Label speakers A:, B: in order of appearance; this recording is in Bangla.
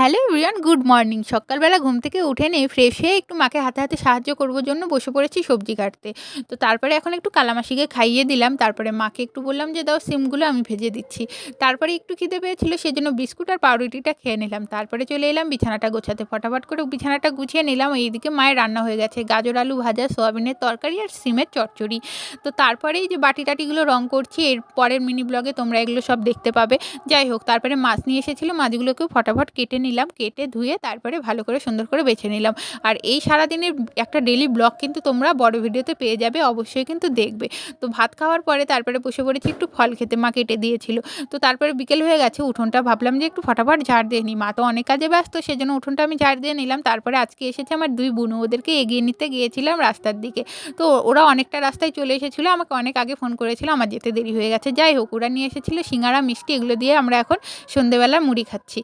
A: Hello everyone, good morning. সকালবেলা ঘুম থেকে উঠে নিয়ে ফ্রেশ হয়ে একটু মাকে হাতে হাতে সাহায্য করব জন্য বসে পড়েছি সবজি কাটতে। তো তারপরে এখন একটু কালামাসিকে খাইয়ে দিলাম। তারপরে মাকে একটু বললাম যে, "দাও সিমগুলো আমি ভেজে দিচ্ছি।" তারপরে একটু খিদে পেয়েছিল সেজন্য বিস্কুট আর পাউরুটিটা খেয়ে নিলাম। তারপরে চলে এলাম বিছানাটা গোছাতে। ফটাফট করে বিছানাটা গুছিয়ে নিলাম। এইদিকে মায়ের রান্না হয়ে গেছে। গাজর আলু ভাজা, সয়াবিনের তরকারি আর সিমের চচ্চড়ি। তো তারপরে এই যে বাটি-টাটিগুলো রং করছি, এর পরের মিনি ব্লগে তোমরা এগুলো সব দেখতে পাবে। যাই হোক, তারপরে মাছ নিয়ে এসেছিল, মাছগুলোকেও ফটাফট কেটে নিলাম, কেটে ধুয়ে তারপরে ভালো করে সুন্দর করে বেছে নিলাম। আর এই সারাদিনের একটা ডেইলি ব্লগ কিন্তু তোমরা বড় ভিডিওতে পেয়ে যাবে, অবশ্যই কিন্তু দেখবে। তো ভাত খাওয়ার পরে তারপরে বসে পড়েছি একটু ফল খেতে, মা কেটে দিয়েছিল। তো তারপরে বিকেল হয়ে গেছে, উঠোনটা ভাবলাম যে একটু ফটাফট ঝাড় দিয়ে নিই। মা তো অনেক কাজে ব্যস্ত, সেজন্য উঠোনটা আমি ঝাড় দিয়ে নিলাম। তারপরে আজকে এসেছে আমার 2 বুনু, ওদেরকে এগিয়ে নিতে গিয়েছিলাম রাস্তার দিকে। তো ওরা অনেকটা রাস্তায় চলে এসেছিল, আমাকে অনেক আগে ফোন করেছিল, আমার যেতে দেরি হয়ে গেছে। যাই হোক, ওরা নিয়ে এসেছিল সিঙ্গারা, মিষ্টি, এগুলো দিয়ে আমরা এখন সন্ধ্যেবেলা মুড়ি খাচ্ছি।